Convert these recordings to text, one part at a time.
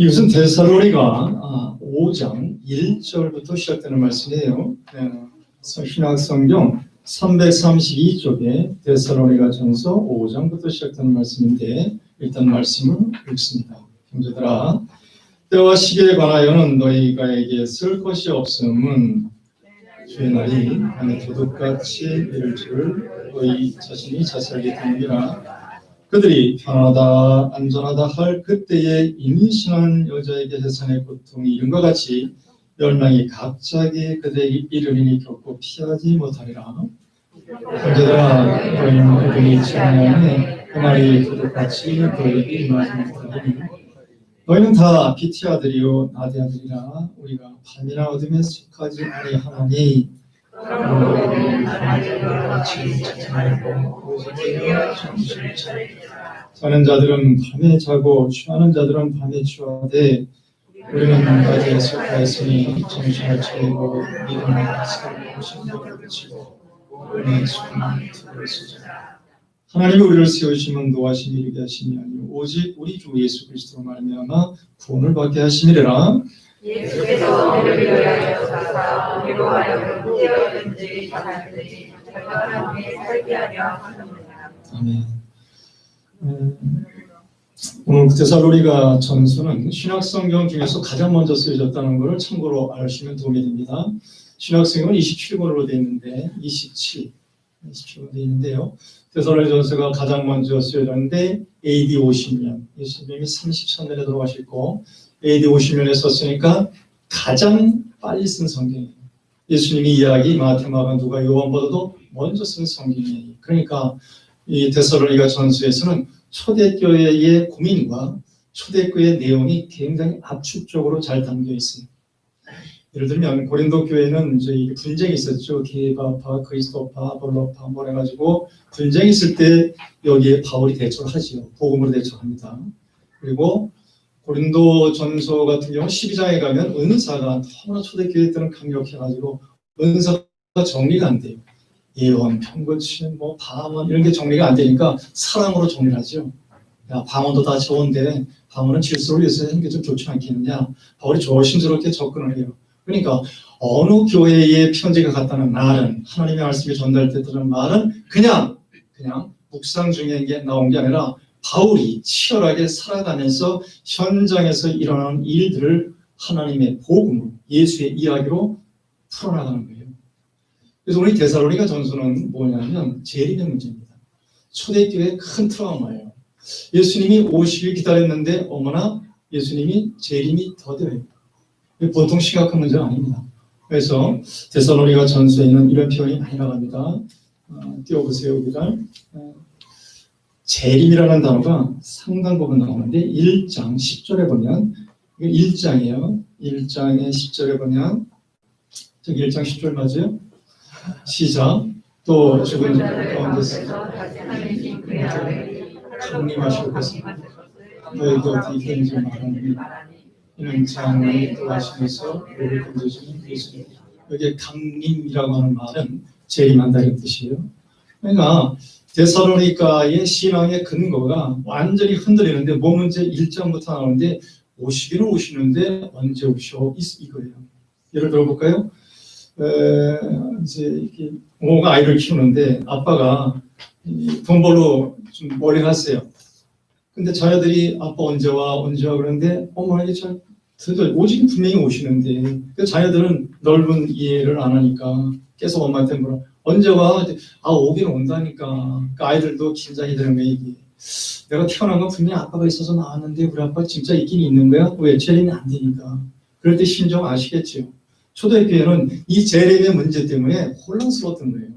이것은 데살로니가 5장 1절부터 시작되는 말씀이에요. 신약성경 332쪽에 데살로니가 전서 5장부터 시작되는 말씀인데 일단 말씀을 읽습니다. 형제들아, 때와 시기에 관하여는 너희가에게 쓸 것이 없음은 주의 날이 밤에 도둑같이 이를 줄을 너희 자신이 잘 알기 때문이라. 그들이 편하다 안전하다 할 그때에 임신한 여자에게 해산의 고통이 이른과 같이 멸망이 갑자기 그들에게 이르리니 결코 피하지 못하리라. 형제들아, 너희는 그들이 지나가니 그 날이 도둑같이 너희에게 임하지 못하리니 너희는 다 빛의 아들이요 나의 아들이라. 우리가 밤이나 어둠에 속하지 아니하나니 자는 자들은 밤에 자고 취하는 자들은 밤에 취하되 우리는 낮에 속하였으니 정신을 차리고 믿음을 살고 신경을 붙이고 은혜의 수많은 틈을 쓰자. 하나님이 우리를 세우시면 노하심이 이르게 하심이 아니요 오직 우리 주 예수 그리스도로 말미암아 구원을 받게 하심이라. 예수께서 우리를 위하여 사사 우리로 하여금 깨어있는지 자살들이 결박한 후에 살게 하려 하셨느니라. 아멘. 오늘 데살로니가 전서는 신약성경 중에서 가장 먼저 쓰여졌다는 것을 참고로 아시면 도움이 됩니다. 신약성경은 27권으로 되어 있는데 27권으로 되어 있는데요. 데살로니가 전서가 가장 먼저 쓰여졌는데 AD 50년, 예수님이 33년에 돌아가셨고 AD 50년에 썼으니까 가장 빨리 쓴 성경이에요. 예수님이 이야기 마태, 마가, 누가, 요한보다도 먼저 쓴 성경이에요. 그러니까 이 데살로니가 전서에서는 초대교회의 고민과 초대교회의 내용이 굉장히 압축적으로 잘 담겨 있어요. 예를 들면 고린도 교회는 이제 분쟁이 있었죠. 게바파, 그리스도파, 아볼로파 뭐 해가지고 분쟁이 있을 때 여기에 바울이 대처를 하지요. 복음으로 대처합니다. 그리고 고린도 전서 같은 경우 12장에 가면 은사가 너무나 초대교회 때는 강력해가지고 은사가 정리가 안 돼요. 예언, 편고침, 방언 이런 게 정리가 안 되니까 사랑으로 정리를 하죠. 야, 방언도 다 좋은데 방언은 질서를 위해서 하는 게 좀 좋지 않겠느냐. 바울이 조심스럽게 접근을 해요. 그러니까 어느 교회에 편지가 갔다는 말은 하나님의 말씀이 전달됐다는 말은 그냥 묵상 중에 나온 게 아니라 바울이 치열하게 살아가면서 현장에서 일어나는 일들을 하나님의 복음으로 예수의 이야기로 풀어나가는 거예요. 그래서 우리 데살로니가 전서는 뭐냐면 재림의 문제입니다. 초대교회의 큰 트라우마예요. 예수님이 오시길 기다렸는데 어머나 예수님이 재림이 더뎌요. 보통 심각한 문제가 아닙니다. 그래서 데살로니가 전서에는 이런 표현이 많이 나갑니다. 띄워보세요. 우리가 재림이라는 단어가 상당 부분 나오는데 1장 10절에 보면 1장이에요. 1장의 10절에 보면 저기 1장 10절 맞아요? 시작. 또 죽은 자 가운데서 강림하실 것을 너희도 어떻게 견지 말하니 이는 장래에 또 하시면서 우리를 건져주는 예수님. 여기에 강림이라고 하는 말은 재림한다는 뜻이에요. 그러니까 데살로니가의 신앙의 근거가 완전히 흔들리는데 뭐 문제 1장부터 나오는데 오시기는 오시는데 언제 오셔 이거예요. 예를 들어볼까요? 이제 이렇게 부모가 아이를 키우는데 아빠가 돈 벌러 좀 멀리 갔어요. 근데 자녀들이 아빠 언제 와 그러는데 어머니 잘 오시긴 분명히 오시는데 자녀들은 넓은 이해를 안 하니까 계속 엄마한테 물어 언제 와? 오기는 온다니까. 그러니까 아이들도 긴장이 되는 거예요. 이게. 내가 태어난 건 분명히 아빠가 있어서 나왔는데 우리 아빠 진짜 있긴 있는 거야? 왜? 재림이 안 되니까. 그럴 때 심정 아시겠죠? 초대교회는 이 재림의 문제 때문에 혼란스러웠던 거예요.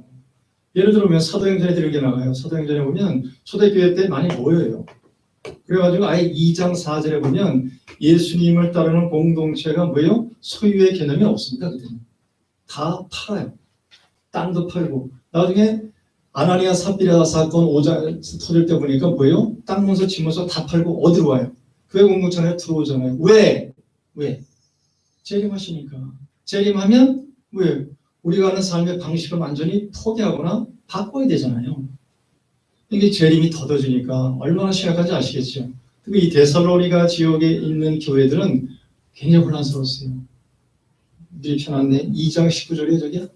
예를 들면 사도행전에 이렇게 나가요. 사도행전에 보면 초대교회 때 많이 모여요. 그래가지고 아예 2장 4절에 보면 예수님을 따르는 공동체가 뭐예요? 소유의 개념이 없습니다. 그때는. 다 팔아요. 땅도 팔고. 나중에 아나니아 삽비라 사건 5장 터질 때 보니까 뭐예요? 땅 문서 집문서 다 팔고 어디로 와요? 교회 공동체에 들어오잖아요. 왜? 재림하시니까. 재림하면 왜? 우리가 하는 삶의 방식을 완전히 포기하거나 바꿔야 되잖아요. 이게 재림이 더뎌지니까 얼마나 심각한지 아시겠죠? 특히 이 데살로니가 지역에 있는 교회들은 굉장히 혼란스러웠어요. 미리 펴놨네. 2장 19절에 저기요.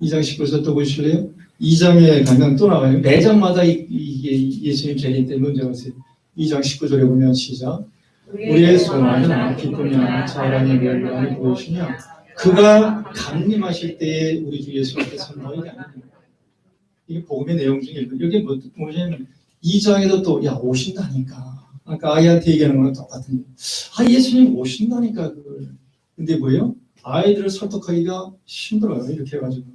2장 19절 또 보실래요? 2장에 가면 또 나와요. 매장마다 이게 예수님 재림 때문에 문제가 있어요. 2장 19절에 보면 시작. 우리의 소망은 기쁨이나 자랑의 멸망이 무엇이냐? 그가 강림하실 때에 우리 주 예수님께서 너희가 아니냐. 이게 복음의 내용 중에 일부. 여기 뭐냐면 2장에도 또 야 오신다니까. 아까 아이한테 얘기하는 거랑 똑같은데. 예수님 오신다니까 그걸. 근데 뭐예요? 아이들을 설득하기가 힘들어요. 이렇게 해가지고.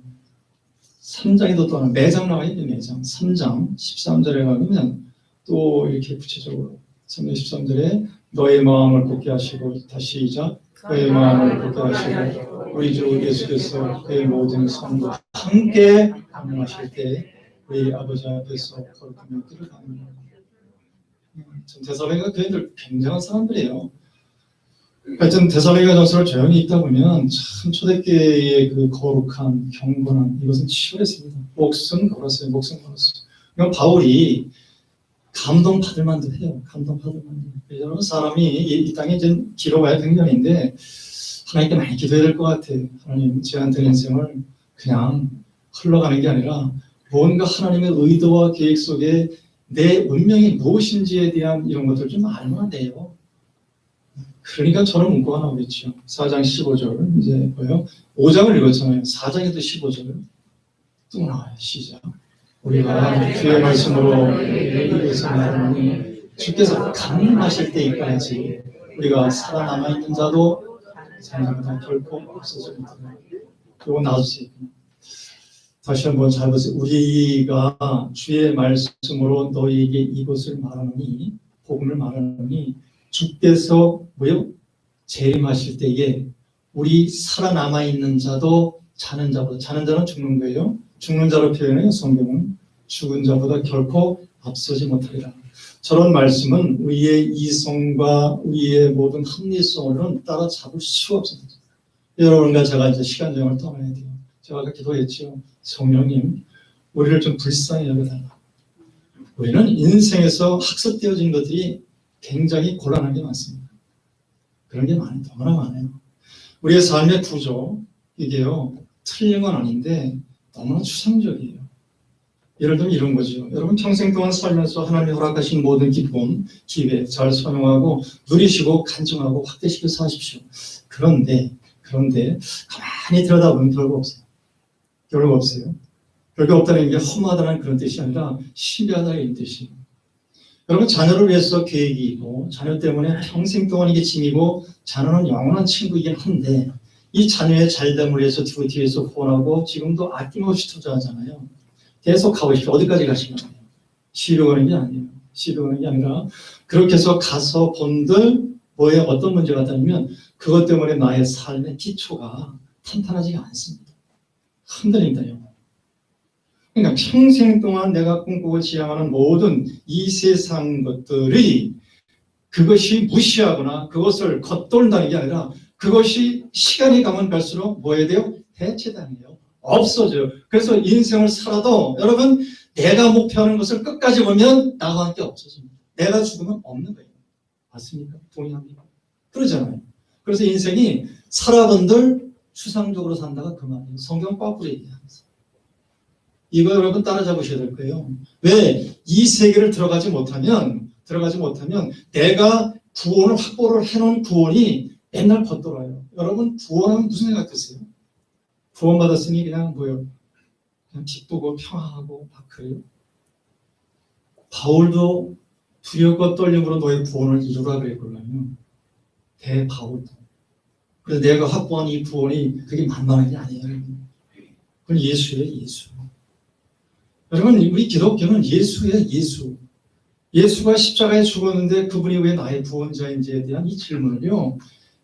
3장에도 또 하나 매장 나와요. 매장. 3장 13절에 가면 또 이렇게 구체적으로 3장 13절에 너의 마음을 굳게 하시고 다시 시작. 너의 마음을 굳게 하시고 우리 주 예수께서 그의 모든 성도 함께 강림하실 때 우리 아버지 앞에서 거룩하며 길을 가는 거예요. 데살로니가 교인들 굉장한 사람들이에요. 하여튼 데살로니가 전서를 조용히 읽다 보면 참 초대교회의 그 거룩한 경건함 이것은 치열했습니다. 목숨 걸었어요. 목숨 걸었어요. 그럼 바울이 감동 받을 만도 해요. 감동 받을 만도. 여러분 사람이 이 땅에 이제 길어봐야 100년인데 하나님께 많이 기도해야 될 것 같아요. 하나님 제한된 인생을 그냥 흘러가는 게 아니라 뭔가 하나님의 의도와 계획 속에 내 운명이 무엇인지에 대한 이런 것들 좀 알면 돼요. 그러니까 저는 문구가 나오겠죠. 4장 15절 이제 뭐예요? 5장을 읽었잖아요. 4장에도 15절 또 나와요. 시작. 우리가 주의 말씀으로 이것을 말하니 주께서 강림하실 때까지 우리가 살아남아 있는 자도 자녀보다 결코 없어질 것이다. 이거 놔주세요. 다시 한번 잘 보세요. 우리가 주의 말씀으로 너희에게 이것을 말하니 복음을 말하니 주께서 뭐요? 재림하실 때에 우리 살아남아 있는 자도 자는 자보다 자는 자는 죽는 거예요. 죽는 자로 표현해요. 성경은 죽은 자보다 결코 앞서지 못하리라. 저런 말씀은 우리의 이성과 우리의 모든 합리성으로는 따라잡을 수가 없습니다. 여러분과 제가 이제 시간정을 떠나야 돼요. 제가 아까 기도했죠. 성령님, 우리를 좀 불쌍히 여겨달라. 우리는 인생에서 학습되어진 것들이 굉장히 곤란한 게 많습니다. 그런 게 많아요. 너무나 많아요. 우리의 삶의 구조, 이게요, 틀린 건 아닌데 너무나 추상적이에요. 예를 들면 이런 거죠. 여러분 평생 동안 살면서 하나님이 허락하신 모든 기쁨, 기회 잘 선용하고 누리시고 간증하고 확대시켜서 하십시오. 그런데 가만히 들여다보면 별거 없어요. 별거 없어요. 별거 없다는 게 허무하다는 그런 뜻이 아니라 신비하다는 이런 뜻이에요. 여러분 자녀를 위해서 계획이 있고 자녀 때문에 평생 동안 이게 짐이고 자녀는 영원한 친구이긴 한데 이 자녀의 잘됨을 위해서 뒤에서 후원하고 지금도 아낌없이 투자하잖아요. 계속 가보십시오. 어디까지 가시는 거예요? 쉬러 가는 게 아니에요. 쉬러 가는 게 아니라 그렇게 해서 가서 본들 뭐에 어떤 문제가 있다면 그것 때문에 나의 삶의 기초가 탄탄하지가 않습니다. 흔들린다요. 그러니까 평생 동안 내가 꿈꾸고 지향하는 모든 이 세상 것들이 그것이 무시하거나 그것을 겉돌다는 게 아니라 그것이 시간이 가면 갈수록 뭐에 돼요? 해체당해요. 없어져요. 그래서 인생을 살아도 여러분 내가 목표하는 것을 끝까지 보면 나와 함께 없어집니다. 내가 죽으면 없는 거예요. 맞습니까? 동의합니까? 그러잖아요. 그래서 인생이 살아본들 추상적으로 산다가 그 말이에요. 성경 거꾸로 얘기하면서. 이거 여러분 따라잡으셔야 될 거예요. 왜? 이 세계를 들어가지 못하면 내가 구원을 확보를 해놓은 구원이 맨날 겉돌아요. 여러분 구원하면 무슨 생각 드세요? 구원받았으니 그냥 뭐요? 그냥 기쁘고 평화하고 막 그래요. 바울도 두려움과 떨림으로 너의 구원을 이루라 그랬거든요. 대바울도. 그래서 내가 확보한 이 구원이 그게 만만한 게 아니에요. 그건 예수예요, 예수. 여러분 우리 기독교는 예수예요, 예수. 예수가 십자가에 죽었는데 그분이 왜 나의 구원자인지에 대한 이 질문을요.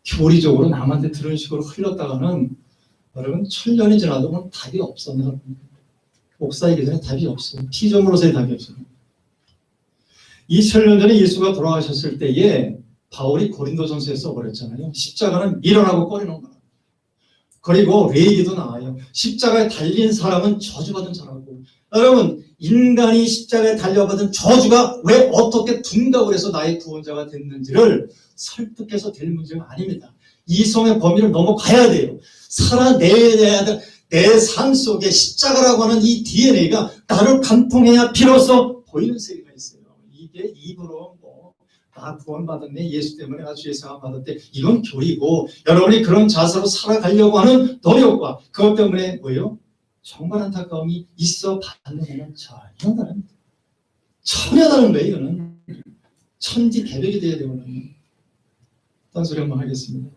교리적으로 남한테 들은 식으로 흘렸다가는 여러분 천년이 지나도 답이 없습니다. 목사이기 전에 답이 없어요. 피조물로서의 답이 없어요. 2000년 전에 예수가 돌아가셨을 때에 바울이 고린도전서에 써버렸잖아요. 십자가는 밀어나고 꺼내놓은 거예요. 그리고 레이기도 나와요. 십자가에 달린 사람은 저주받은 자라고. 여러분 인간이 십자가에 달려받은 저주가 왜 어떻게 둔갑을 해서 나의 구원자가 됐는지를 설득해서 될 문제가 아닙니다. 이성의 범위를 넘어가야 돼요. 살아내야 될 내 삶 속에 십자가라고 하는 이 DNA가 나를 관통해야 비로소 보이는 세계가 있어요. 이게 입으로 나 구원받았네, 예수 때문에 나 주의 사함 받았대, 이건 교리고, 여러분이 그런 자세로 살아가려고 하는 노력과 그것 때문에 뭐예요? 정말 안타까움이 있어 봤느냐는 전혀 다릅니다. 전혀 다른 거예요. 이거는 천지개벽이 돼야 되거든요. 딴소리 한번 하겠습니다.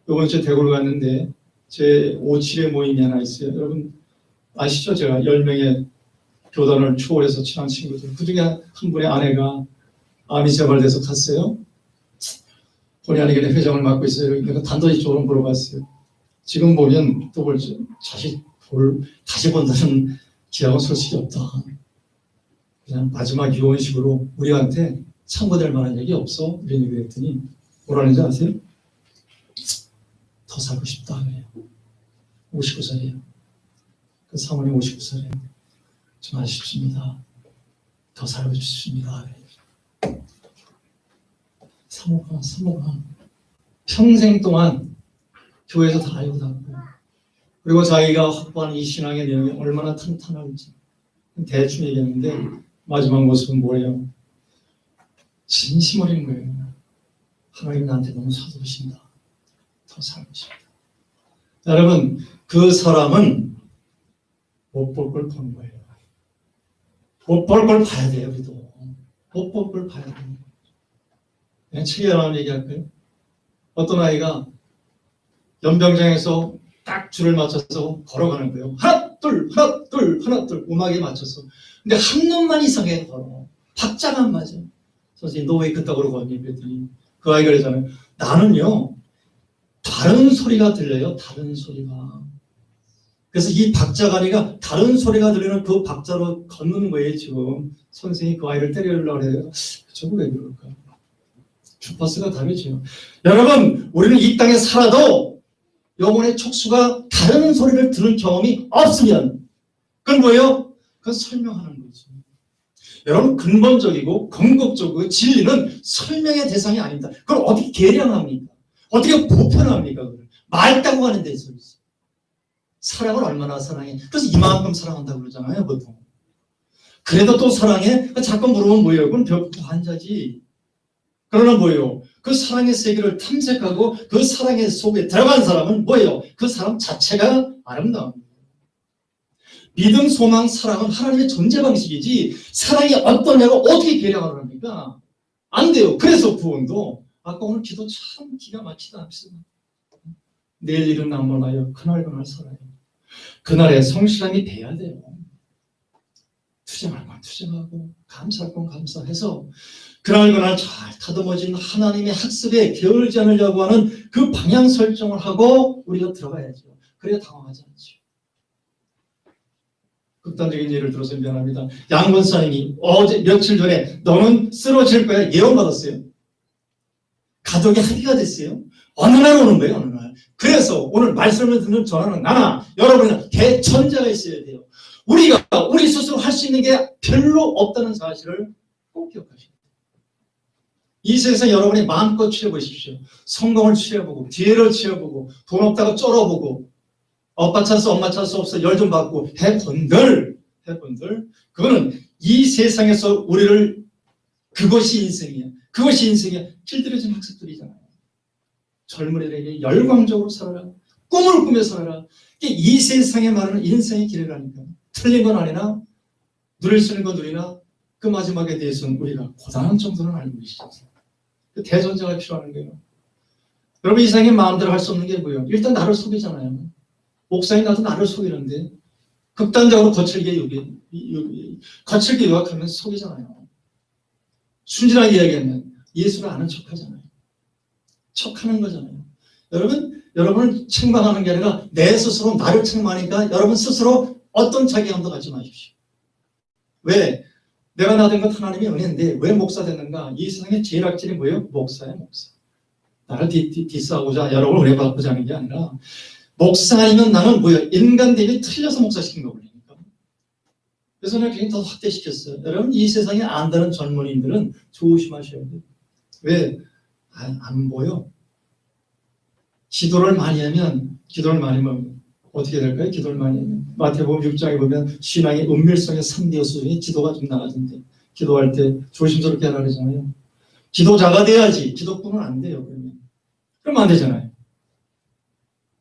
이번 주에 대구를 갔는데 제 5.7의 모임이 하나 있어요. 여러분 아시죠? 제가 10명의 교단을 초월해서 친한 친구들, 그중에 한 분의 아내가 암이 재발돼서 갔어요. 본의 아니게 회장을 맡고 있어요. 그러니까 단도직 쪽으로 물어봤어요. 지금 보면 또 다시 본다는 기약은 솔직히 없다. 그냥 마지막 유언식으로 우리한테 참고될 만한 얘기 없어. 이런 얘기를 했더니 뭐라는지 아세요? 더 살고 싶다. 그래요. 59살이에요. 그 사모님 59살이에요. 좀 아쉽습니다. 더 살고 싶습니다. 그래요. 사모가 평생 동안 교회에서 다 알고 다녔고, 그리고 자기가 확보한 이 신앙의 내용이 얼마나 탄탄한지 대충 얘기했는데 마지막 모습은 뭐예요? 진심 어린 거예요. 하나님 나한테 너무 사두신다. 더 살고 싶다. 여러분, 그 사람은 못 볼 걸 본 거예요. 못 볼 걸 봐야 돼요. 우리도 못 볼 걸 봐야 돼요. 그냥 책에 나온 얘기할까요? 어떤 아이가 연병장에서 딱 줄을 맞춰서 걸어가는 거예요. 하나 둘 하나 둘 하나 둘 음악에 맞춰서. 근데 한 놈만 이상하게 걸어. 박자가 안 맞아. 선생님 너 왜 그따구로 걷니? 그랬더니 그 아이가 그러잖아요. 나는요 다른 소리가 들려요. 다른 소리가. 그래서 이 박자가니가 다른 소리가 들리는 그 박자로 걷는 거예요. 지금 선생님이 그 아이를 때리려고 해요. 저거 왜 그럴까? 주파수가 다르죠. 여러분, 우리는 이 땅에 살아도 영혼의 촉수가 다른 소리를 들은 경험이 없으면 그건 뭐예요? 그건 설명하는 거죠. 여러분, 근본적이고 궁극적이고 진리는 설명의 대상이 아닙니다. 그걸 어떻게 계량합니까? 어떻게 보편합니까? 그걸 맑다고 하는 데서 사랑을 얼마나 사랑해? 그래서 이만큼 사랑한다고 그러잖아요, 보통. 그래도 또 사랑해? 자꾸 물으면 뭐예요? 그건 벽도 환자지. 그러나 뭐예요? 그 사랑의 세계를 탐색하고 그 사랑의 속에 들어간 사람은 뭐예요? 그 사람 자체가 아름다운 거예요. 믿음, 소망, 사랑은 하나님의 존재 방식이지 사랑이 어떠냐고 어떻게 계량을 합니까? 안 돼요. 그래서 구원도 아까 오늘 기도 참 기가 막히다 합시다. 내일 일은 안 몰라요. 그날 살아요. 그날에 성실함이 돼야 돼요. 투정할 건 투정하고 감사할 건 감사해서 그날 잘 다듬어진 하나님의 학습에 게을지 않으려고 하는 그 방향 설정을 하고 우리가 들어가야죠. 그래야 당황하지 않죠. 극단적인 예를 들어서 미안합니다. 양 권사님이 어제 며칠 전에 너는 쓰러질 거야 예언받았어요. 가족이 합의가 됐어요. 어느 날 오는 거예요. 어느 날. 그래서 오늘 말씀을 듣는 저는 나나 여러분은 대천자가 있어야 돼요. 우리가 우리 스스로 할 수 있는 게 별로 없다는 사실을 꼭 기억하십시오. 이 세상 여러분이 마음껏 취해보십시오. 성공을 취해보고 기회를 취해보고 돈 없다고 쩔어보고 아빠 찬스 엄마 찬스 없어 열 좀 받고 해본들 그거는 이 세상에서 우리를 그것이 인생이야. 길들여진 학습들이잖아요. 젊은이들에게 열광적으로 살아라. 꿈을 꾸며 살아라. 이 세상에 말하는 인생의 길이라니까. 틀린 건 아니나 누릴 수 있는 건 누리나 그 마지막에 대해서는 우리가 고단한 정도는 알고 계시죠. 그 대전자가 필요한 거예요. 여러분 이 세상에 마음대로 할 수 없는 게 뭐예요? 일단 나를 속이잖아요. 목사님 나도 나를 속이는데 극단적으로 거칠게 유혹하면 속이잖아요. 순진하게 이야기하면 예수를 아는 척하잖아요. 척하는 거잖아요. 여러분을 책망하는 게 아니라 내 스스로 나를 책망하니까 여러분 스스로 어떤 자기감도 갖지 마십시오. 왜? 내가 나된 것 하나님의 은혜인데 왜 목사 됐는가? 이 세상에 제일 악질이 뭐예요? 목사야, 목사. 나를 디스하고자 여러분을 은혜 받고자 하는 게 아니라 목사 아니면 나는 뭐예요? 인간 대비 틀려서 목사 시킨 거거든요. 그래서 내가 굉장히 더 확대시켰어요. 여러분, 이 세상에 안다는 젊은이들은 조심하셔야 돼요. 왜? 안 보여. 기도를 많이 하면 어떻게 될까요? 기도를 많이 하면 마태복음 6장에 보면 신앙의 은밀성의 3대 요소 중에 기도가 좀 나가던데, 기도할 때 조심스럽게 하라 그러잖아요. 기도자가 돼야지. 기도꾼은 안 돼요. 그러면 안 되잖아요.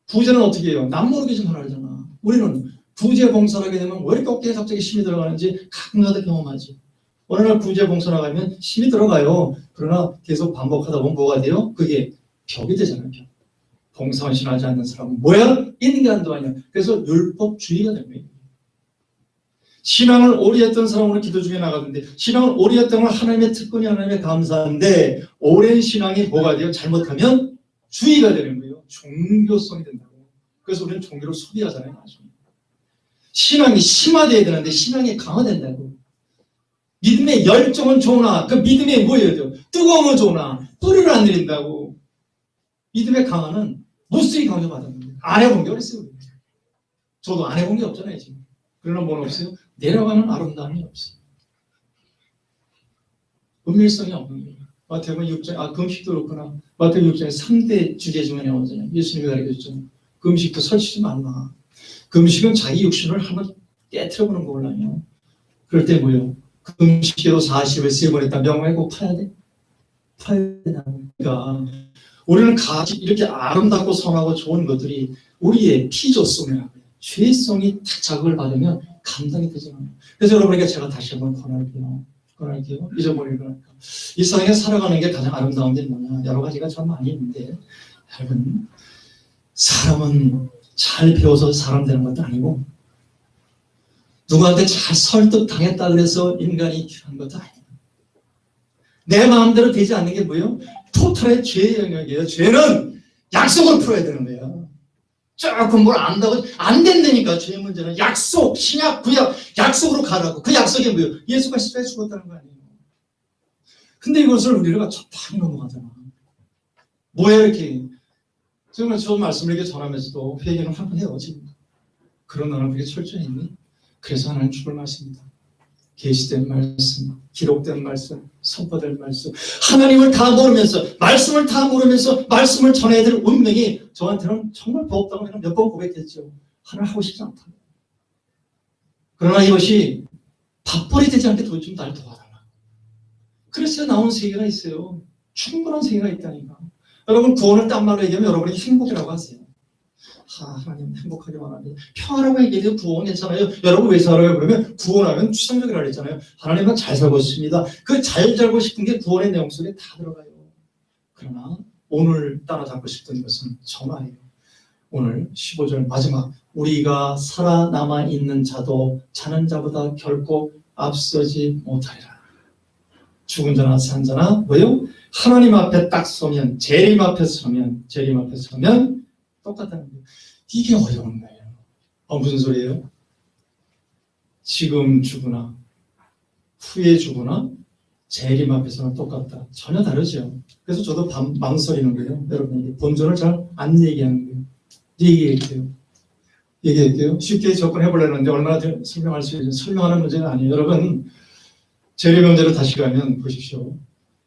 부제는 어떻게 해요? 남 모르게 좀 하라 그러잖아. 우리는 구제 봉사를 하게 되면 왜 이렇게 어깨에 갑자기 힘이 들어가는지 가끔가다 경험하지. 어느 날 구제 봉사 나가면 힘이 들어가요. 그러나 계속 반복하다 보면 뭐가 돼요? 그게 벽이 되잖아요. 벽. 봉사원신하지 않는 사람은 뭐야? 인간도 아니야. 그래서 율법주의가 되는 거예요. 신앙을 오래 했던 사람으로 기도 중에 나가는데, 신앙을 오래 했던 건 하나님의 특권이 하나님의 감사인데, 오랜 신앙이 뭐가 돼요? 잘못하면 주의가 되는 거예요. 종교성이 된다고. 그래서 우리는 종교를 소비하잖아요. 나중에. 신앙이 심화돼야 되는데 신앙이 강화된다고. 믿음의 열정은 좋으나 그 믿음이 뭐예요? 뜨거움은 좋으나 뿌리를 안 내린다고. 믿음의 강화는 무수히 강조받았는 거예요. 안 해본 게 어딨어요. 저도 안 해본 게 없잖아요. 지금. 그러나 뭐는 없어요? 내려가는 아름다움이 없어요. 은밀성이 없는 거예요. 마태복음 6장, 금식도 그렇구나. 마태복음 6장에 3대 주제 중에 나오잖아요. 예수님이 가르쳐줬잖아요. 금식도 설치지 말라. 금식은 자기 육신을 한번 깨트려보는 거라요. 그럴 때 뭐예요? 금식에도 40을 3번 했다. 명망에 꼭 파야 돼? 파야 되니까. 우리는 이렇게 아름답고 선하고 좋은 것들이 우리의 피조성이라고 해요. 죄성이 딱 자극을 받으면 감당이 되잖아요. 그래서 여러분에게 제가 다시 한번 권할게요. 잊어버릴 거니까. 이 세상에 살아가는 게 가장 아름다운 게 뭐냐? 여러 가지가 참 많이 있는데, 여러분, 사람은 잘 배워서 사람 되는 것도 아니고, 누구한테 잘 설득당했다 그래서 인간이 귀한 것도 아니에요. 내 마음대로 되지 않는 게 뭐예요? 토탈의 죄의 영역이에요. 죄는 약속을 풀어야 되는 거예요. 조금 뭘 안다고 안 된다니까. 죄의 문제는 약속, 신약, 구약, 약속으로 가라고. 그 약속이 뭐예요? 예수가 십자가에 죽었다는 거 아니에요. 근데 이것을 우리가 많이 넘어가잖아. 뭐야 이렇게. 정말 저 말씀을 이렇게 전하면서도 회개는 한번 해요. 지금. 그런 나는 그게 철저히 있니? 그래서 하나님 주를 말씀입니다. 계시된 말씀, 기록된 말씀, 선포된 말씀, 하나님을 다 모르면서, 말씀을 다 모르면서 말씀을 전해야 될 운명이 저한테는 정말 버겁다고 내가 몇 번 고백했죠. 하나님 하고 싶지 않다. 그러나 이것이 밥벌이 되지 않게 좀 날 도와달라. 그래서 나온 세계가 있어요. 충분한 세계가 있다니까. 여러분, 구원을 딴 말로 얘기하면 여러분이 행복이라고 하세요. 하나님 행복하게 말합니다. 평화라고 얘기해도 구원 괜찮아요. 여러분 왜 살아요? 그러면 구원하면 추상적이라고 했잖아요. 하나님은 잘 살고 있습니다. 그 잘 살고 싶은 게 구원의 내용 속에 다 들어가요. 그러나 오늘 따라잡고 싶은 것은 전화예요. 오늘 15절 마지막, 우리가 살아남아 있는 자도 자는 자보다 결코 앞서지 못하리라. 죽은 자나 산 자나 뭐요? 하나님 앞에 딱 서면, 재림 앞에 서면 똑같다는 거예요. 이게 어려운 거예요. 무슨 소리예요? 지금 죽으나 후에 죽으나 재림 앞에서는 똑같다. 전혀 다르죠. 그래서 저도 망설이는 거예요. 여러분에게 본전을 잘 안 얘기하는 거예요. 얘기할게요. 쉽게 접근해보려는데 얼마나 설명할 수 있는지 설명하는 문제가 아니에요. 여러분, 재림 문제로 다시 가면 보십시오.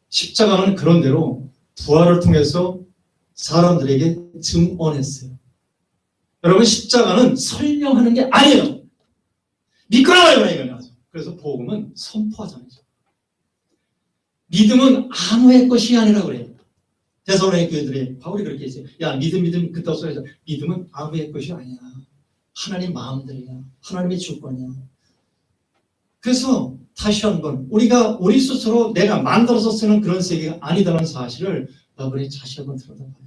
십자가는 그런 대로 부활을 통해서 사람들에게 증언했어요. 여러분, 십자가는 설명하는 게 아니에요. 믿거나 말거나 이거는 하죠. 그래서 복음은 선포하잖아요. 믿음은 아무의 것이 아니라고 그래요. 데살로니가 교회들이 바울이 그렇게 했어요. 야, 믿음 그따구 소리 하죠. 믿음은 아무의 것이 아니야. 하나님 마음대로야. 하나님의 주권이야. 그래서 다시 한번 우리가 우리 스스로 내가 만들어서 쓰는 그런 세계가 아니다는 사실을 여러분이 다시 한번 들여다봐야 돼요.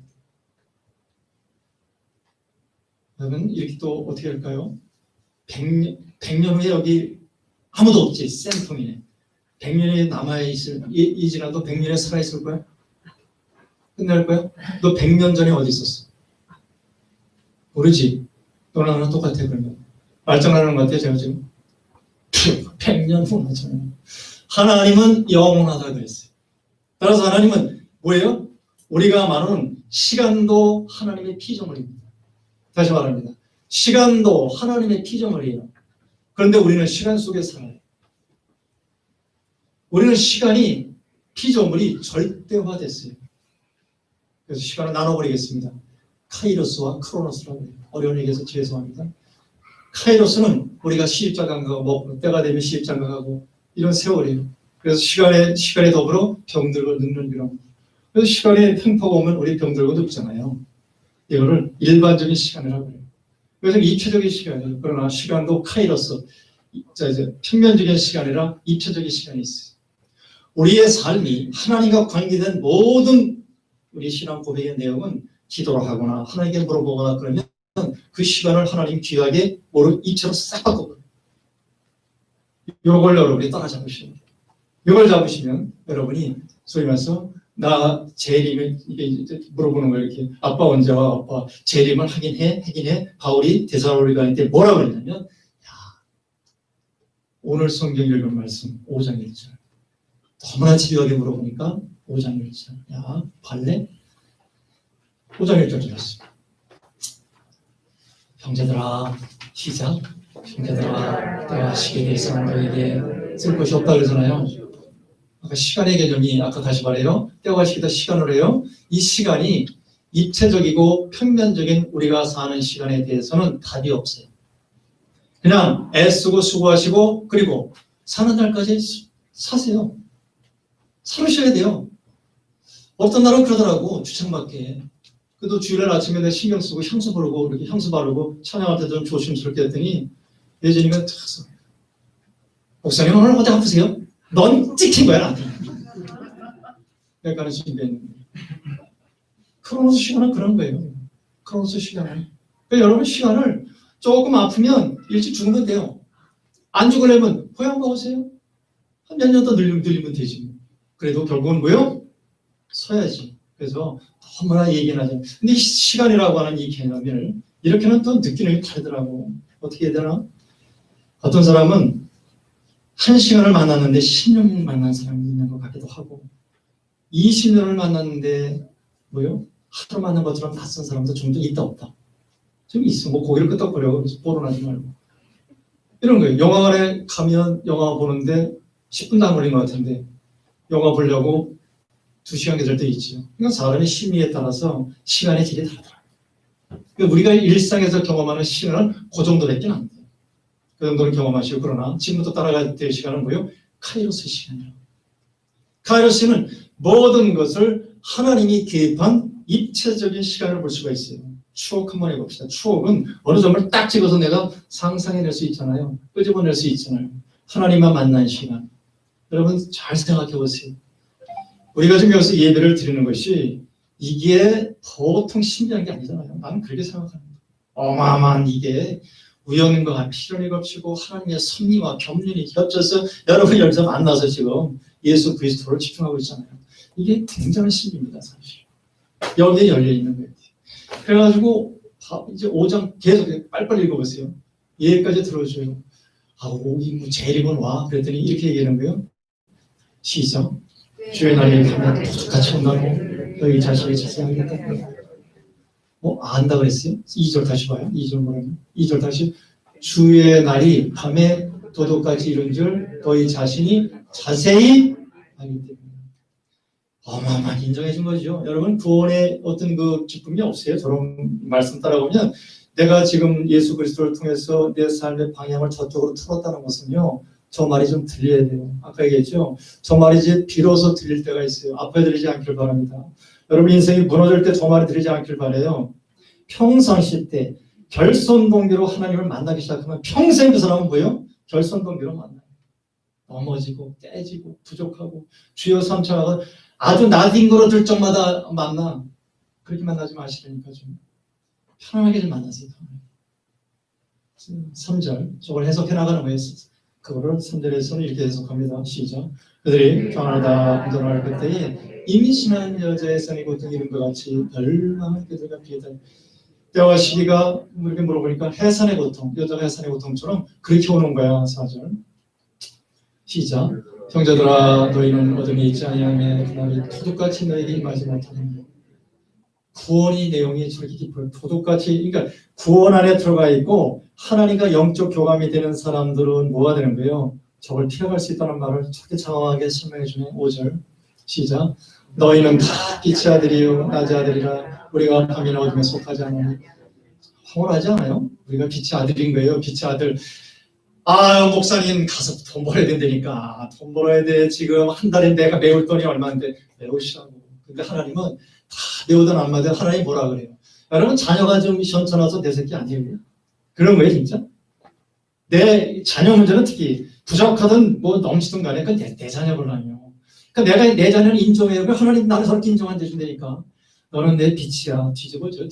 여러분, 이렇게 또 어떻게 할까요? 100년 후에 여기 아무도 없지. 생통이네. 100년이 남아있을, 이 지나도 100년에 살아있을 거야? 끝날 거야? 너 100년 전에 어디 있었어? 모르지? 너랑 나랑 똑같아, 그러면. 말장난하는 것 같아요, 제가 지금. 100년 후 나잖아요. 하나님은 영원하다 그랬어요. 따라서 하나님은 뭐예요? 우리가 말하는 시간도 하나님의 피조물입니다. 다시 말합니다. 시간도 하나님의 피조물이에요. 그런데 우리는 시간 속에 살아요. 우리는 시간이 피조물이 절대화됐어요. 그래서 시간을 나눠버리겠습니다. 카이로스와 크로노스라고 해요. 어려운 얘기해서 죄송합니다. 카이로스는 우리가 시입장가 가고 때가 되면 시입장가 가고 이런 세월이에요. 그래서 시간에 더불어 병들고 늙는 이런. 그래서 시간에 횡포가 오면 우리 병들고 늙잖아요. 이거를 일반적인 시간이라고 해요. 그래서 입체적인 시간이에요. 그러나 시간도 카이로스, 평면적인 시간이라 입체적인 시간이 있어요. 우리의 삶이 하나님과 관계된 모든 우리 신앙 고백의 내용은 기도를 하거나 하나님께 물어보거나 그러면 그 시간을 하나님 귀하게 입체로 싹 바꿔버려요. 이걸 여러분이 따라잡으시면 돼요. 이걸 잡으시면 여러분이 소위 말해서 나 재림을 이게 물어보는 거예요. 이렇게 아빠 언제 와? 아빠 재림을 하긴 해. 바울이 데살로니가한테 뭐라고 그랬냐면 오늘 성경 읽은 말씀 5장 1절 너무나 집요하게 물어보니까 5장 1절 발레? 5장 1절 들었습니다. 형제들아 시작 형제들아 때와 시기에 대해서 너에게 쓸 것이 없다 그러잖아요. 아까 시간의 개념이 아까 다시 말해요. 때와 시기다 시간을 해요. 이 시간이 입체적이고 평면적인 우리가 사는 시간에 대해서는 답이 없어요. 그냥 애쓰고 수고하시고 그리고 사는 날까지 사세요. 살으셔야 돼요. 어떤 날은 그러더라고 주책맞게. 그래도 주일날 아침에 내가 신경 쓰고 향수 바르고 이렇게 향수 바르고 찬양할 때 좀 조심스럽게 했더니 예전이가 탁서 목사님 오늘 어디 아프세요? 넌 찍힌 거야 나한테. 약간의 준비했는데 크로노스 시간은 그런 거예요. 크로노스 시간은 그러니까 여러분 시간을 조금 아프면 일찍 죽으면 돼요. 안 죽으려면 보양 먹으세요. 한 몇 년 더 늘리면 되지. 그래도 결국은 뭐요? 서야지. 그래서 너무나 얘기는 하죠. 근데 이 시간이라고 하는 이 개념을 이렇게는 또 느끼는 게 다르더라고. 어떻게 해야 되나? 어떤 사람은 1시간을 만났는데 10년 만난 사람이 있는 것 같기도 하고 20년을 만났는데 뭐요? 하루 만난 것처럼 낯선 사람도 종종 있다 없다. 좀 있어. 뭐 고개를 끄덕거려. 그래서 뽀론하지 말고. 이런 거예요. 영화관에 가면 영화 보는데 10분도 안 걸린 것 같은데 영화 보려고 2시간 기다릴 때 있지요. 그러니까 사람의 심리에 따라서 시간의 질이 다르더라고요. 그러니까 우리가 일상에서 경험하는 시간은 그 정도밖에 안 돼요. 그 정도는 경험하시고 그러나 지금부터 따라가야 될 시간은 뭐예요? 카이로스 시간이에요. 카이로스는 모든 것을 하나님이 개입한 입체적인 시간을 볼 수가 있어요. 추억 한번 해봅시다. 추억은 어느 점을 딱 찍어서 내가 상상해낼 수 있잖아요. 끄집어낼 수 있잖아요. 하나님만 만난 시간. 여러분 잘 생각해 보세요. 우리가 지금 여기서 예배를 드리는 것이 이게 보통 신기한 게 아니잖아요. 나는 그렇게 생각합니다. 어마어마한 이게 우연과 필연이 겹치고 하나님의 섭리와 겸륜이 겹쳐서 여러분이 여기서 만나서 지금 예수 그리스도를 집중하고 있잖아요. 이게 굉장한 신비입니다. 사실. 여기에 열려있는 거예요. 그래가지고 이제 5장 계속 빨리빨리 읽어보세요. 얘기까지 들어줘요. 이 재림은 와. 그랬더니 이렇게 얘기하는 거예요. 시작. 주의 날이 가면 같이 온다고 너희 자신이 자세하겠다. 안다 그랬어요? 2절 다시 봐요. 2절 뭐라고요? 2절 다시 주의 날이 밤에 도둑같이 이룬 줄 너희 자신이 자세히 알기 때문에 어마어마하게 인정해 준 거죠. 여러분 구원의 어떤 그 기쁨이 없어요. 저런 말씀 따라보면 내가 지금 예수 그리스도를 통해서 내 삶의 방향을 저쪽으로 틀었다는 것은요. 저 말이 좀 들려야 돼요. 아까 얘기했죠. 저 말이 이제 비로소 들릴 때가 있어요. 앞에 들리지 않길 바랍니다. 여러분 인생이 무너질 때 저 말이 들리지 않길 바라요. 평상시 때 결손동기로 하나님을 만나기 시작하면 평생 그 사람은 뭐예요? 결손동기로 만나요. 넘어지고 깨지고 부족하고 주여 삼차가 아주 나뒹굴어 들 적마다 만나. 그렇게 만나지 마시라니까 좀 편안하게 좀 만나세요. 3절 저걸 해석해 나가는 거예요. 그거를 3절에서는 이렇게 해석합니다. 시작. 그들이 편하다 운전할 그때에 임신한 여자의 성이 고통 이름과 같이 얼마나 그들과 비하다. 때와 시기가 이렇게 물어보니까 해산의 고통, 여자가 해산의 고통처럼 그렇게 오는 거야. 4절. 시작. 형제들아 너희는 어둠이 있지 아니하며 그날이 도둑같이 너희에게 임하지 못하느냐. 구원의 내용이 저렇게 깊어요. 도둑같이, 그러니까 구원 안에 들어가 있고 하나님과 영적 교감이 되는 사람들은 뭐가 되는 거예요? 저걸 피해갈 수 있다는 말을 저렇게 장황하게 설명해 주는 5절 시작. 너희는 다 빛의 아들이요 낮의 아들이라 우리가 밤이나 어둠에 속하지 않으니. 황홀하지 않아요? 우리가 빛의 아들인 거예요. 빛의 아들. 아, 목사님 가서 돈 벌어야 된다니까. 돈 벌어야 돼. 지금 한 달에 내가 메울 돈이 얼마인데 메우시라고. 근데 하나님은 다 메우든 안 메우든 하나님 뭐라 그래요? 여러분 자녀가 좀 현천와서 내 새끼 아니에요? 그런 거예요 진짜? 내 자녀 문제는 특히 부족하든 뭐 넘치든 간에 그건 내 자녀구나요. 그러니까 내가 내 자녀는 인정해요. 하나님 나를 저렇게 인정 안 해준다니까. 너는 내 빛이야. 뒤집어져.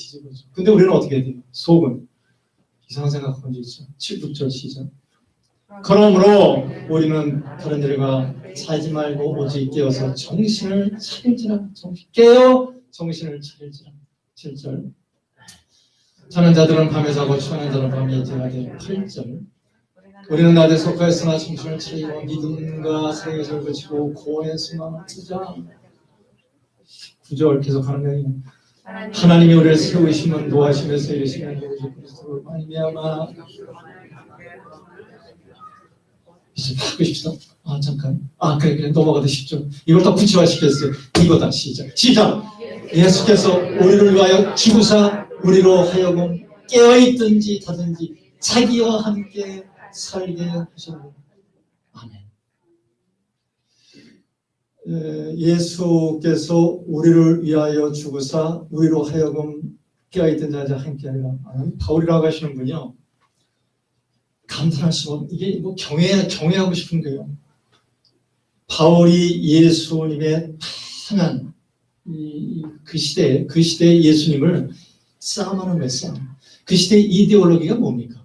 근데 우리는 어떻게 해야 돼요? 속은 이상한 생각하는 게 있죠. 7, 6절 시작. 그러므로 우리는 다른 일과 살지 말고 오직 깨어서 정신을 차릴지라. 깨어 정신을 차릴지라. 7절. 자는 자들은 밤에 자고 취하는 자는 밤에 일어나야 될 8절. 우리는 낮에 속하였으나 정신을 차리고 믿음과 사랑을 그치고 구원의 소망을 쓰자. 9절 계속 하는 거예요. 하나님이 우리를 세우시면 노하심에서 이르시는 예수 그리스도로 말미암아. 이제 바꾸십시다. 아 잠깐. 그래 넘어가도 쉽죠. 이걸 더 구체화시켰어요. 이거다 시작. 예수께서 우리를 위하여 죽으사 우리로 하여금 깨어있든지 자든지 자기와 함께 살게 하셨습니다. 아멘. 예수께서 우리를 위하여 죽으사 우리로 하여금 깨어있던 자와 함께 하리라. 바울이라고 하시는 분이요. 감탄할 수가 없는, 이게 뭐 경외하고 싶은 거예요. 바울이 예수님의 다양한 그 시대에 예수님을 싸움하는 거예요. 싸움. 그 시대의 이데올로기가 뭡니까?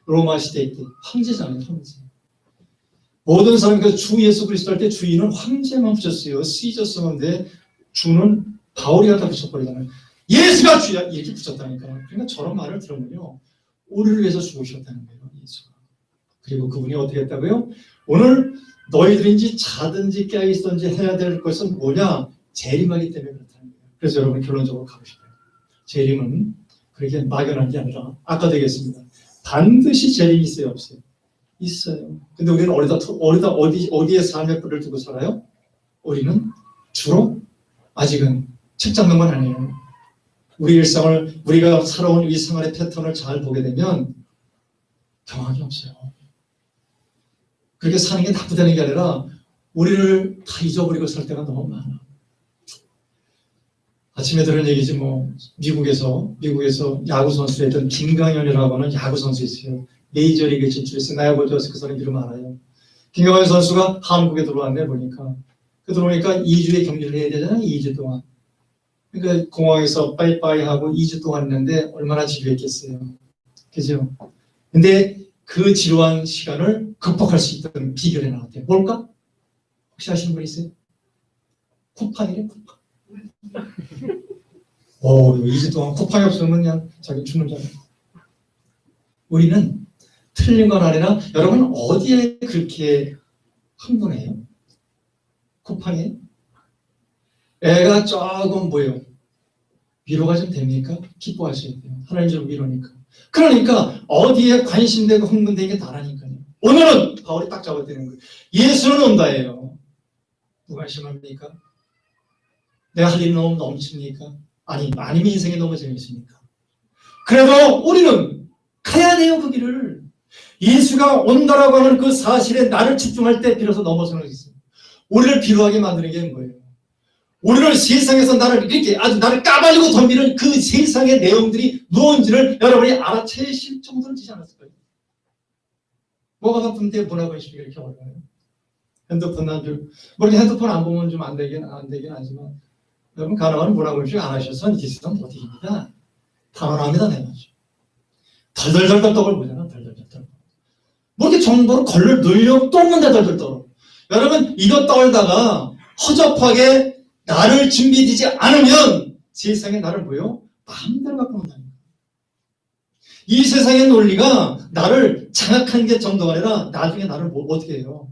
로마 시대 때 황제잖아요. 황제. 모든 사람이 주 예수 그리스도 할 때 주인은 황제만 붙였어요. 시저 썼는데 주는 바울이 갖다 붙여버리잖아요. 예수가 주야 이렇게 붙였다니까. 그러니까 저런 말을 들으면요, 우리를 위해서 죽으셨다는 거예요. 예수가. 그리고 그분이 어떻게 했다고요? 오늘 너희들인지 자든지 깨어있든지 해야 될 것은 뭐냐? 재림하기 때문에 그렇다는 거예요. 그래서 여러분 결론적으로 가고 싶어요. 재림은 그렇게 막연한 게 아니라 아까 되겠습니다. 반드시 재림이 있어요, 없어요? 있어요. 근데 우리는 어디에 삶의 뿔을 두고 살아요? 우리는 주로 아직은 책 잡는 건 아니에요. 우리 일상을, 우리가 살아온 이 생활의 패턴을 잘 보게 되면 경황이 없어요. 그렇게 사는 게 나쁘다는 게 아니라 우리를 다 잊어버리고 살 때가 너무 많아. 아침에 들은 얘기지 뭐. 미국에서 야구 선수였던 김강현이라고 하는 야구 선수 있어요. 메이저리그 진출했어요. 나야고 저스 그 사람 이름 알아요. 김강현 선수가 한국에 들어왔네 보니까. 들어오니까 2주의 경기를 해야 되잖아요. 2주 동안. 그러니까 공항에서 빠이빠이 하고 2주 동안 했는데 얼마나 지루했겠어요. 그죠? 근데 그 지루한 시간을 극복할 수 있던 비결이 나왔대요. 뭘까? 혹시 아시는 분 있어요? 쿠팡이래, 쿠팡. 2주 동안 쿠팡이 없으면 그냥 자기 죽는 줄 알아요. 우리는 틀린 건 아니라, 여러분 어디에 그렇게 흥분해요? 쿠팡에? 애가 조금 뭐예요? 위로가 좀 됩니까? 기뻐하셔야 돼요. 하나님 좀 위로니까. 그러니까 어디에 관심되고 흥분되는 게 나라니까요. 오늘은 바울이 딱 잡아대는 거예요. 예수는 온다예요. 누가 심합니까? 내가 할 일이 너무 넘칩니까? 아니면 인생이 너무 재밌습니까? 그래도 우리는 가야 돼요, 그 길을. 예수가 온다라고 하는 그 사실에 나를 집중할 때 비로소 넘어서는 게 있어요. 우리를 비루하게 만드는 게 뭐예요? 우리를 세상에서 나를 이렇게 아주 나를 까발리고 덤비는 그 세상의 내용들이 무엇인지를 여러분이 알아채실 정도는 되지 않았을 거예요. 뭐가 바쁜데 뭐라고 하시기가 이렇게 어려워요? 핸드폰 난줄 모르게 핸드폰 안 보면 좀 안 되긴 하지만 여러분 가능하면 뭐라고 안 하셔서 이 세상 못 이깁니다. 단언합니다. 내가 덜덜덜 떡을 보잖아. 덜덜덜. 뭐 이렇게 정보를 걸러 늘려 또 없는데 덜덜 떨어. 여러분 이거 떨다가 허접하게 나를 준비되지 않으면 세상에 나를 뭐요? 마음대로 바꿔놓는다는 거예요. 이 세상의 논리가 나를 장악한 게 정도가 아니라 나중에 나를 어떻게 해요?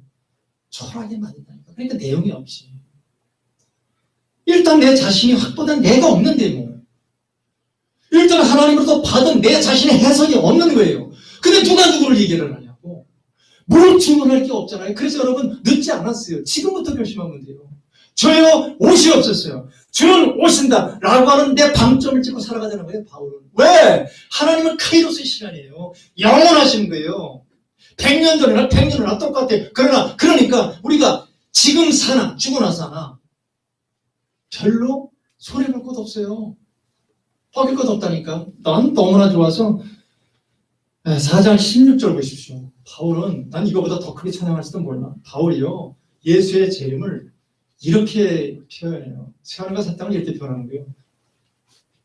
초라하게 만든다니까. 그러니까 내용이 없이. 일단 내 자신이 확보된 내가 없는데 뭐. 일단 하나님으로부터 받은 내 자신의 해석이 없는 거예요. 근데 누가 누구를 얘기를 하냐고. 뭘 질문할 게 없잖아요. 그래서 여러분 늦지 않았어요. 지금부터 결심하면 돼요. 저요 옷이 없었어요. 주는 오신다 라고 하는 내 방점을 찍고 살아가자는 거예요. 바울은. 왜? 하나님은 카이로스의 시간이에요. 영원하신 거예요. 100년 전이나 100년 후나 똑같아요. 그러니까 우리가 지금 사나 죽어나 사나 별로 손해볼 것 없어요. 허길 것 없다니까. 난 너무나 좋아서 4장 16절 보십시오. 바울은 난 이거보다 더 크게 찬양할지도 몰라. 바울이요 예수의 재림을 이렇게 표현해요. 새하늘과 새 땅을 이렇게 표현하는 거예요.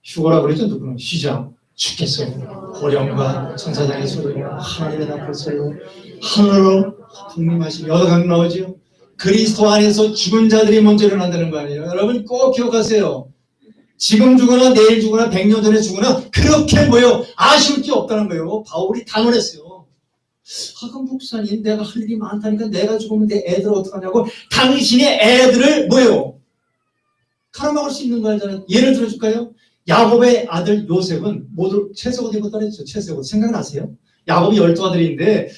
휴거라 그러죠. 누구는 쉬자 죽겠어요. 고령과 천사장의 소리와 하나님의 나팔 소리로 하늘로 독림하시며 여강 나오지요. 그리스도 안에서 죽은 자들이 먼저 일어난다는 거 아니에요. 여러분 꼭 기억하세요. 지금 죽거나 내일 죽거나 100년 전에 죽거나 그렇게 아쉬울 게 없다는 거예요. 바울이 단언했어요. 그럼 목사님 내가 할 일이 많다니까 내가 죽으면 내 애들 어떡하냐고. 당신의 애들을 갈아먹을 수 있는 거 알잖아요. 예를 들어줄까요? 야곱의 아들 요셉은 모두 채색옷 입었다 그랬죠. 채색옷 생각나세요? 야곱이 12아들인데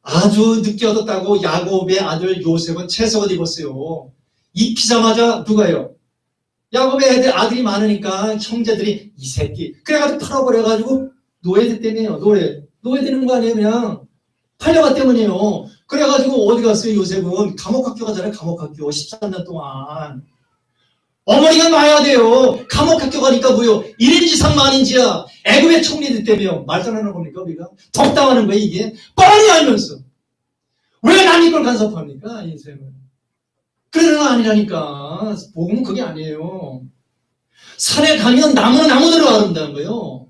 아주 늦게 얻었다고 야곱의 아들 요셉은 채색옷 입었어요. 입히자마자 누가요? 야곱의 아들이 많으니까 형제들이 이 새끼 그래가지고 팔아버려가지고 노예됐다며요. 노예되는 거 아니에요. 그냥 팔려가 때문이에요. 그래가지고 어디 갔어요? 요셉은 감옥 학교 가잖아요. 감옥 학교 13년 동안 어머니가 놔야 돼요. 감옥 학교 가니까 1인지 3만인지야. 애굽의 총리 됐다며요. 말장난하는 겁니까 우리가? 덕당하는 거예요 이게. 뻔히 알면서 왜 난 이걸 간섭합니까 인생은. 그러나 아니라니까. 복음은 그게 아니에요. 산에 가면 나무는 나무대로 아름다운 거예요.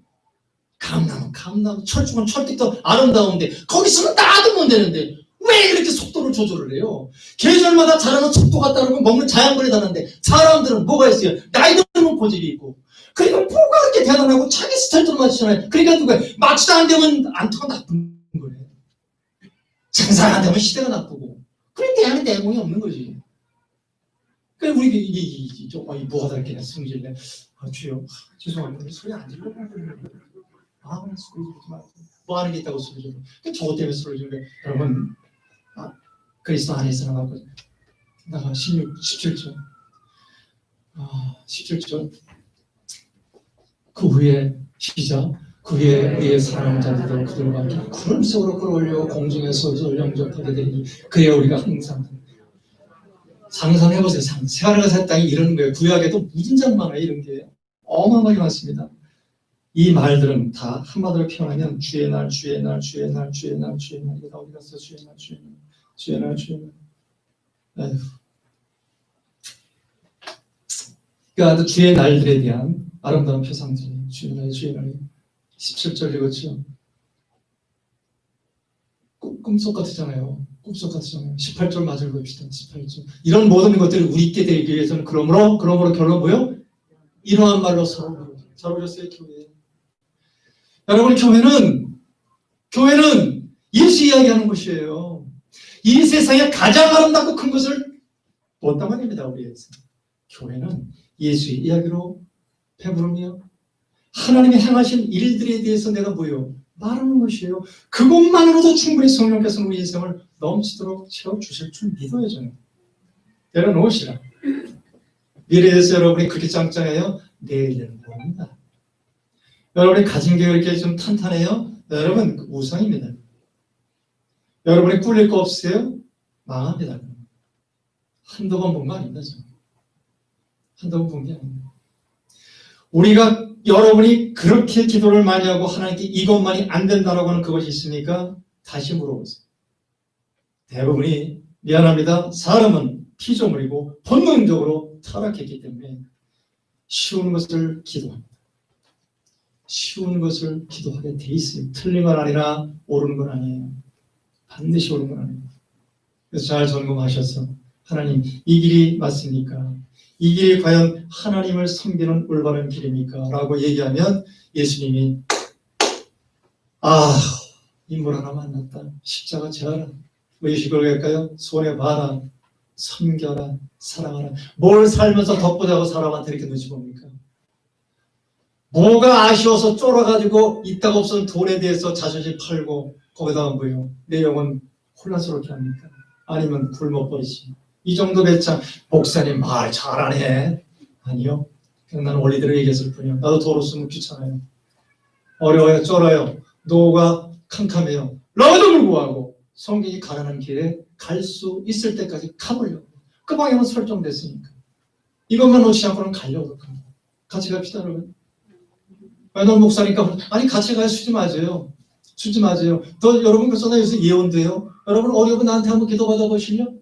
감나무, 철쭉은 철쭉도 아름다운데 거기서는 나도 못 되는데 왜 이렇게 속도를 조절을 해요? 계절마다 자라는 척도가 따르고 먹는 자연분이 다른데 사람들은 뭐가 있어요? 나이 들면 고집이 있고 그러니까 뭐가 그렇게 대단하고 자기 스타일대로 맞추잖아요. 그러니까 누가 맞추다 안 되면 안토가 나쁜 거예요. 장사가 안 되면 시대가 나쁘고 그러니까 대안에 내공이 없는 거지. 그래 우리 이게 뭐하다 이렇게 승질내. 주여 죄송합니다. 소리 안 질러. 소리 지르지 말고 뭐 하는 게 있다고 소리 지르고 저것 때문에 소리 지르고. 여러분 그리스도 안에서 나가 17절 17절 그 후에 시작 그 후에 우리의 사랑하는 자들도 그들과 함께 구름 속으로 끌어올려 공중에서 영접하게 되니 그래 우리가 항상 상상해보세요. 새하늘과 새 땅이 이런 거예요. 구약에도 무진장 많아요. 이런 게 어마어마하게 많습니다. 이 말들은 다 한마디로 표현하면 주의 날, 주의 날, 주의 날, 주의 날, 주의 날. 이게 다 어디 갔어? 주의 날, 주의 날, 주의 날, 주의 날. 에휴. 그러니까 주의 날들에 대한 아름다운 표상들이 주의 날, 주의 날. 17절 읽었죠? 꿈속 같으잖아요. 꿈속 같으잖아요. 18절 맞을 봅시다. 18절. 이런 모든 것들이 우리 있게 되기 위해서는 그러므로 결론 뭐요? 이러한 말로 서로 잘 오셨어요, 교회. 여러분, 교회는 예수 이야기하는 곳이에요. 이 세상에 가장 아름답고 큰 것을 본단 말입니다, 우리에서. 교회는 예수의 이야기로 배부르며 하나님이 행하신 일들에 대해서 내가 말하는 것이에요. 그것만으로도 충분히 성령께서는 우리 인생을 넘치도록 채워주실 줄 믿어요, 저는. 내려놓으시라. 미래에 대해서 여러분이 그렇게 짱짱해요? 내일은 뭡니다. 여러분이 가진 게 이렇게 좀 탄탄해요? 여러분, 우상입니다. 여러분이 꿀릴 거 없으세요? 망합니다. 한두 번 본 거 아닙니다, 저는. 한두 번 본 게 아닙니다. 여러분이 그렇게 기도를 많이 하고 하나님께 이것만이 안 된다라고 하는 그것이 있으니까 다시 물어보세요. 대부분이 미안합니다. 사람은 피조물이고 본능적으로 타락했기 때문에 쉬운 것을 기도합니다. 쉬운 것을 기도하게 돼 있어요. 틀린 건 아니라 옳은 건 아니에요. 반드시 옳은 건 아니에요. 그래서 잘 점검하셔서 하나님 이 길이 맞습니까? 이 길이 과연 하나님을 섬기는 올바른 길입니까? 라고 얘기하면 예수님이 인물 하나 만났다. 십자가 지어라. 의식을 할까요? 손에 봐라. 섬겨라. 사랑하라. 뭘 살면서 덕보자고 사람한테 이렇게 눈치 봅니까? 뭐가 아쉬워서 쫄아가지고 있다가 없으면 돈에 대해서 자존심 팔고 거기다가 뭐예요? 내 영혼 혼란스럽게 합니까? 아니면 굶어버리지. 이 정도 배짱. 목사님 말 잘하네. 아니요. 그냥 나는 원리대로 얘기했을 뿐이요. 나도 도로 쓰면 귀찮아요. 어려워요. 쫄아요. 노가 캄캄해요. 그럼에도 불구하고 성경이 가라는 길에 갈 수 있을 때까지 가보려고. 그 방향은 설정됐으니까. 이것만 놓지 않고는 가려고 합니다. 같이 갑시다, 여러분. 넌 목사니까. 아니, 같이 가야 수지 맞아요. 수지 맞아요. 여러분, 그래서 요새 예언돼요. 여러분, 어려우면 나한테 한번 기도 받아보실래요?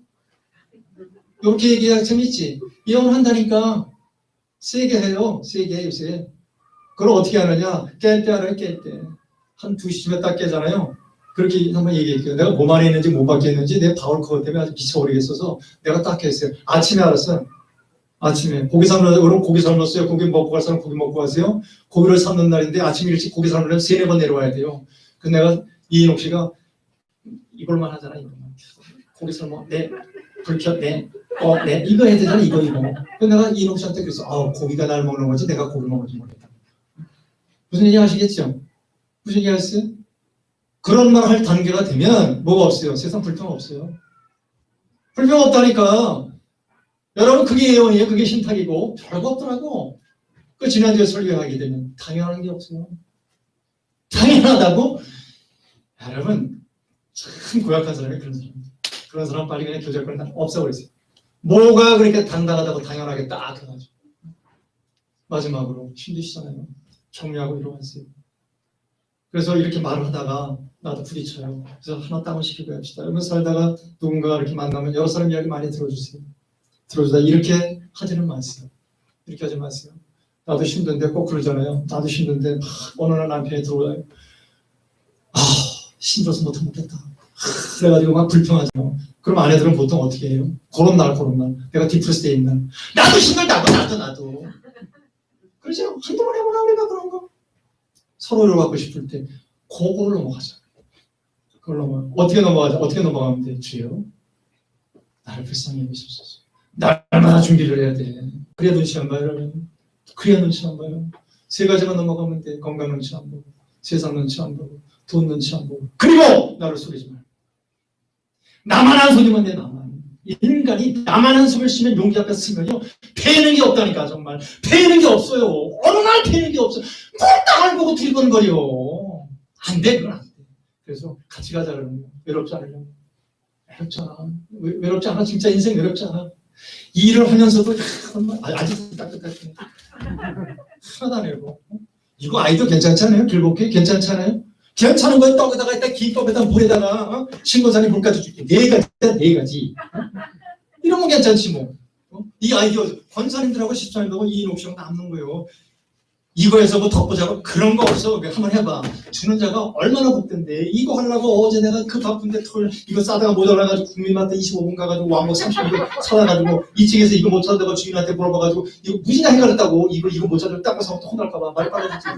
이렇게 얘기해야 재밌지? 예언한다니까. 세게 해요. 세게 해, 요새. 그걸 어떻게 하느냐? 깰 때 알아요, 깰 때. 한 2시쯤에 딱 깨잖아요. 그렇게 한번 얘기할게요. 내가 몸 안에 있는지 몸 밖에 있는지 내 바울 그것 때문에 아주 미쳐버리겠어서 내가 딱 했어요. 아침에 알았어요. 아침에 고기 삶으려고 고기 삶았어요. 고기 먹고 갈 사람 고기 먹고 가세요. 고기를 삶는 날인데 아침 일찍 고기 삶으려면 3-4번 내려와야 돼요. 그래서 내가 이인옥 씨가 이걸만 하잖아. 이걸만. 고기 삶아. 네. 불 켜. 네. 네. 이거 해야 되잖아. 이거. 그래서 내가 이인옥 씨한테 그래서 고기가 날 먹는 건지 내가 고기를 먹는지 모르겠다. 무슨 얘기 아시겠죠? 무슨 얘기 하셨어요? 그런 말 할 단계가 되면 뭐가 없어요? 세상 불평 없어요. 불평 없다니까. 여러분 그게 예언이에요. 그게 신탁이고 별거 없더라고. 그 지난주에 설교하게 되면 당연한 게 없어요. 당연하다고? 여러분 참 고약한 사람이 그런 사람. 그런 사람 빨리 그냥 교제권을 다 없애버리세요. 뭐가 그렇게 당당하다고 당연하게 딱 해가지고. 마지막으로 힘드시잖아요. 정리하고 일어나세요. 그래서 이렇게 말을 하다가 나도 부딪혀요. 그래서 하나 다운시키고 합시다. 여러분 살다가 누군가 이렇게 만나면 여러 사람 이야기 많이 들어주세요. 들어주다 이렇게 하지는 마세요. 이렇게 하지 마세요. 나도 힘든데 꼭 그러잖아요. 나도 힘든데 어느 날 남편이 들어와요. 힘들어서 못 하겠다. 그래가지고 막 불평하죠. 그럼 아내들은 보통 어떻게 해요? 그런 날 내가 디프레스에 있는 나도 힘들다고 나도 그러죠. 한두 번 해보나 우리가 그런 거 서로를 받고 싶을 때 그거를 넘어가자. 그걸 어떻게 넘어가면 돼? 주여 나를 불쌍히 여기소서. 날마다 준비를 해야 돼. 그래야 눈치 안 봐요, 여러분. 그래야 눈치 안 봐요. 3가지만 넘어가면 돼. 건강 눈치 안 보고, 세상 눈치 안 보고, 돈 눈치 안 보고. 그리고 나를 속이지 말. 나만 안 속이면 돼, 나만. 인간이 나만 한 속을 쉬면 용기 앞에 쓰면요. 패는 게 없다니까, 정말. 패는 게 없어요. 어느 날 패는 게 없어요. 뭘 땅을 보고 두리번거려. 안 돼, 그건 안 돼. 그래서 같이 가자, 그러면. 외롭지 않으려면. 외롭지 않아. 진짜 인생 외롭지 않아. 일을 하면서도 아직도 따뜻하게 하나도 안 해요. 이거 아이도 괜찮잖아요. 길복기 괜찮잖아요. 괜찮은 거에 떡에다가 일단 김밥에다 물에다가 신고사님 물까지 줄게. 4가지. 이런 거 괜찮지 뭐. 이 아이디어 권사님들하고 집사님들하고 이인옥 씨랑 남는 거예요. 이거에서 뭐 덮보자고 그런 거 없어. 한번 해봐. 주는 자가 얼마나 복된데. 이거 하려고 어제 내가 그 바쁜데 이거 싸다가 모자라가지고 국민마트 25분 가가지고 왕복 30분 사다가지고 2층에서 이거 못 찾다가 주인한테 물어봐가지고 이거 무지나 헷갈렸다고. 이거 못 찾으면 닦아서 혼날까봐 말이 빨라지지.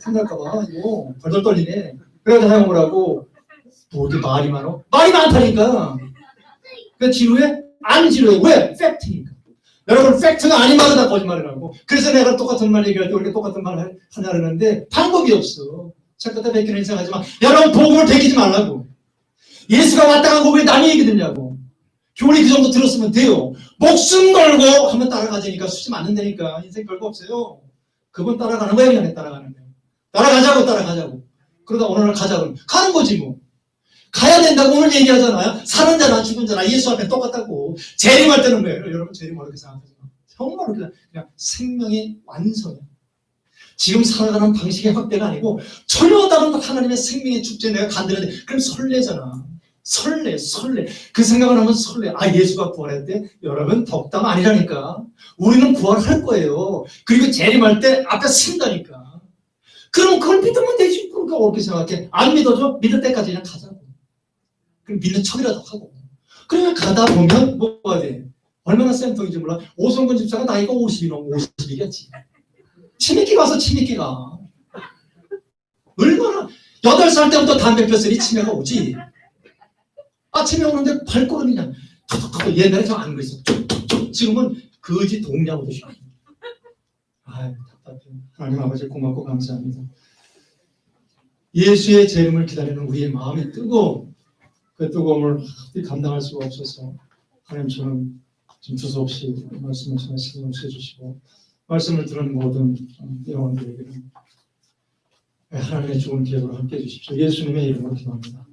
혼날까봐 이거 벌벌 떨리네. 그래서 사용을 뭐 이렇게 말이 많어? 말이 많다니까. 그 지루해? 안 지루해. 왜? 팩트니까. 여러분 팩트가 아닌 말은 다 거짓말이라고. 그래서 내가 똑같은 말 얘기할 때 우리가 똑같은 말을 하냐 그러는데 방법이 없어. 착각다 베끼는 인생하지만 여러분 복음을 베끼지 말라고. 예수가 왔다 간 거 왜 남의 얘기 듣냐고. 교리 그 정도 들었으면 돼요. 목숨 걸고 한번 따라가자니까 수지 맞는다니까. 인생 별거 없어요. 그건 따라가는 거야. 그냥 따라가는 거야. 따라가자고. 그러다 어느 날 가자고 가는 거지 뭐. 가야 된다고 오늘 얘기하잖아요. 사는 자나 죽은 자나 예수 앞에 똑같다고. 재림할 때는 뭐예요? 여러분 재림 어렵게 생각하지 마. 정말 그냥 생명의 완성이야. 지금 살아가는 방식의 확대가 아니고 전혀 다른 하나님의 생명의 축제에 내가 간들어야 그럼 설레잖아. 설레. 그 생각을 하면 설레. 예수가 부활했대? 여러분 덕담 아니라니까. 우리는 부활할 거예요. 그리고 재림할 때 앞에 쓴다니까. 그럼 그걸 믿으면 되지. 그러니까 어렵게 생각해. 안 믿어줘? 믿을 때까지 그냥 가자고. 그럼 믿는 척이라도 하고. 그러면 가다 보면 뭐가 돼? 얼마나 쌤통인지 몰라. 오성근 집사가 나이가 50이겠지. 치매기 가서 치매기가. 얼마나 8살 때부터 담배 폈으니 치매가 오지. 아침에 오는데 발걸음이 그냥 톡톡톡 옛날에 저 안 그랬어. 툭툭툭 지금은 거지 동냐보듯이. 답답해. 하나님 아버지 고맙고 감사합니다. 예수의 재림을 기다리는 우리의 마음이 뜨거워. 그 뜨거움을 감당할 수가 없어서 하나님 저는 좀 두서없이 말씀을 전해 신경 써주시고 말씀을 들은 모든 영혼들에게는 하나님의 좋은 기회로 함께해 주십시오. 예수님의 이름으로 기도합니다.